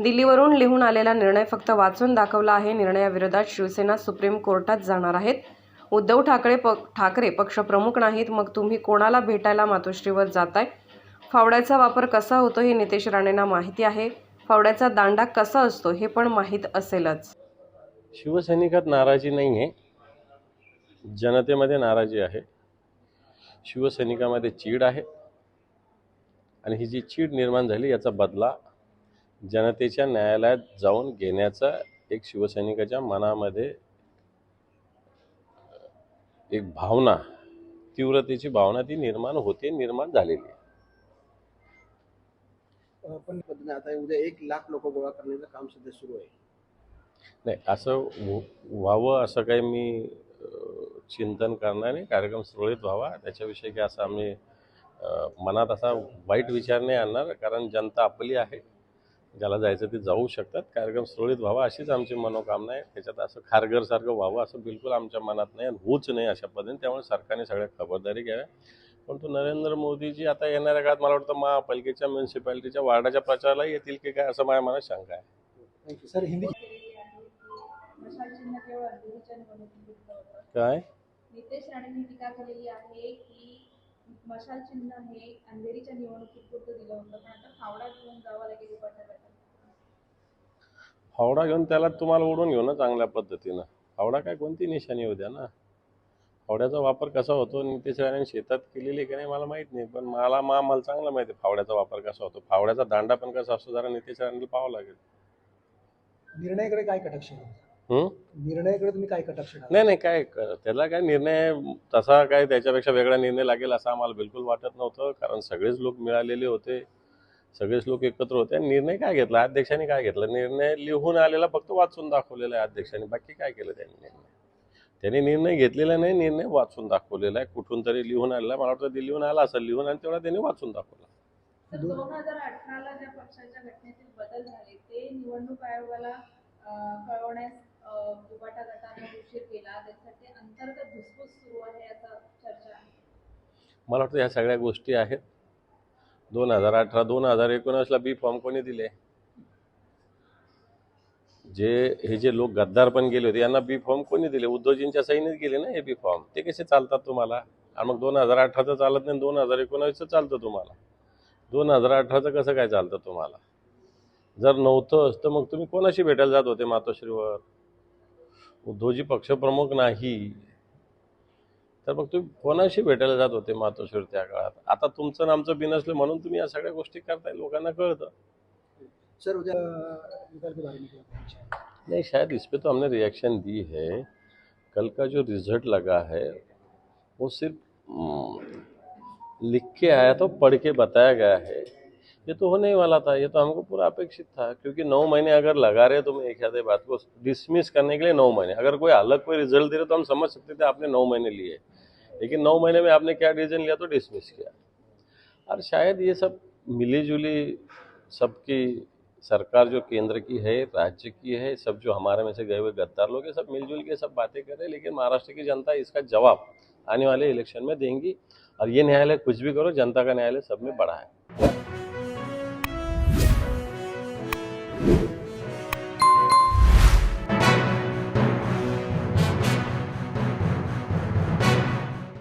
दिल्लीवरून लिहून आलेला निर्णय फक्त वाचून दाखवला आहे. निर्णयाविरोधात शिवसेना सुप्रीम कोर्टात जाणार आहेत. उद्धव ठाकरे पक्षप्रमुख नाहीत, मग तुम्ही कोणाला भेटायला मातोश्रीवर जाताय? फावड्याचा वापर कसा होतो हे नितेश राणेंना माहिती आहे. फावड्याचा दांडा कसा असतो हे पण माहीत असेलच. शिवसैनिकात नाराजी नाही आहे, जनतेमध्ये नाराजी आहे. शिवसैनिकामध्ये चीड आहे आणि ही जी चीड निर्माण झाली याचा बदला जनतेच्या न्यायालयात जाऊन घेण्याचा एक शिवसैनिकाच्या मनामध्ये एक भावना, तीव्रतेची भावना ती निर्माण झालेली आहे. पण आता उद्या 1 लाख लोक गोळा करण्याचं काम सध्या सुरू आहे. नाही, असं व्हावं असं काही मी चिंतन करणार नाही. कार्यक्रम सुरळीत व्हावा त्याच्याविषयी काही असं आम्ही मनात असा वाईट विचार नाही आणणार, कारण जनता आपली आहे. ज्याला जायचं ते जाऊ शकतात. कार्यक्रम सुरळीत व्हावा अशीच आमची मनोकामना आहे. त्याच्यात असं खारघरसारखं व्हावं असं बिलकुल आमच्या मनात नाही आणि होऊच नाही अशा पद्धतीने. त्यामुळे सरकारने सगळ्या खबरदारी घ्याव्या. परंतु नरेंद्र मोदीजी आता येणाऱ्या काळात मला वाटतं महापालिकेच्या म्युन्सिपॅलिटीच्या वार्डाच्या प्रचाराला येतील की काय असं माझ्या मनात शंका आहे. Thank you sir. हिंदी काय नितेश राणेंनी टीका केलेली आहे की मशाल चिन्ह हे अंधेरीच्या निवडणुकीपुरतं दिलं होतं, पण आता फावडा घेऊन जावं लागेल गटागटात. फावडा घेऊन त्याला तुम्हाला ओढून घेऊ ना चांगल्या पद्धतीनं. फावडा काय कोणती निशाणी होत्या ना. फावड्याचा वापर कसा होतो नितेश राणेंनी शेतात केलेली की नाही मला माहीत नाही, पण मला चांगला माहिती आहे फावड्याचा वापर कसा होतो. फावड्याचा दांडा पण कसा असतो जरा नितेश राणेंना पाहावं लागेल. निर्णयाकडे काय कटाक्ष निर्णयाकडे तुम्ही काय कटाक्ष नाही काय त्याला काय निर्णय तसा काय त्याच्यापेक्षा वेगळा निर्णय लागेल असं आम्हाला बिलकुल वाटत नव्हतं, कारण सगळेच लोक मिळालेले होते, सगळेच लोक एकत्र होते. आणि निर्णय काय घेतला अध्यक्षांनी? काय घेतला निर्णय? लिहून आलेला फक्त वाचून दाखवलेला आहे अध्यक्षांनी. बाकी काय केलं त्यांनी निर्णय घेतलेला नाही, निर्णय वाचून दाखवलेला आहे. कुठून तरी लिहून आलेला, मला वाटतं ते लिहून आला असं लिहून, आणि तेवढा त्यांनी वाचून दाखवला. 2018ला ज्या पक्षाच्या घटनेतील बदल झाले ते निवडणूक आयोगाला कळवण्यास उबाटा गटाने उशीर केला, त्यासाठी अंतर्गत धुसफूस सुरू आहे असं चर्चा आहे. मला वाटतं ह्या सगळ्या गोष्टी आहेत. 2018 2019ला बी फॉर्म कोणी दिले? हे जे लोक गद्दार पण गेले होते यांना बी फॉर्म कोणी दिले? उद्धवजींच्या सहीनेच गेले ना हे बी फॉर्म. ते कसे चालतात तुम्हाला? आणि मग 2018चं चालत नाही, 2019चं चालतं तुम्हाला. 2018चं कसं काय चालतं तुम्हाला? जर नव्हतं तर मग तुम्ही कोणाशी भेटायला जात होते मातोश्रीवर? उद्धवजी पक्षप्रमुख नाही तर मग तुम्ही कोणाशी भेटायला जात होते मातोश्रीवर त्या काळात? आता तुमचं आणि आमचं बिनसलं म्हणून तुम्ही या सगळ्या गोष्टी करताय, लोकांना कळतं. सर उद्या निकाल के बारे में क्या? नहीं, शायद इस पे तो हमने रिएक्शन दी है. कल का जो रिजल्ट लगा है वो सिर्फ लिख के आया था, पढ़ के बताया गया है. ये तो होने ही वाला था, ये तो हमको पूरा अपेक्षित था, क्योंकि 9 महीने अगर लगा रहे तो मैं एक आधे बात को डिसमिस करने के लिए 9 महीने, अगर कोई अलग कोई रिजल्ट दे रहे तो हम समझ सकते थे आपने 9 महीने लिए, लेकिन 9 महीने में आपने क्या डिसीजन लिया तो डिसमिस किया. और शायद ये सब मिली जुली सबकी सरकार जो केंद्र की है, राज्य की है, सब जो हमारे में से गए हुए गद्दार लोग हैं, सब मिलजुल के सब बातें कर रहे हैं. लेकिन महाराष्ट्र की जनता इसका जवाब आने वाले इलेक्शन में देंगी. और ये न्यायालय कुछ भी करो, जनता का न्यायालय सब में बड़ा है.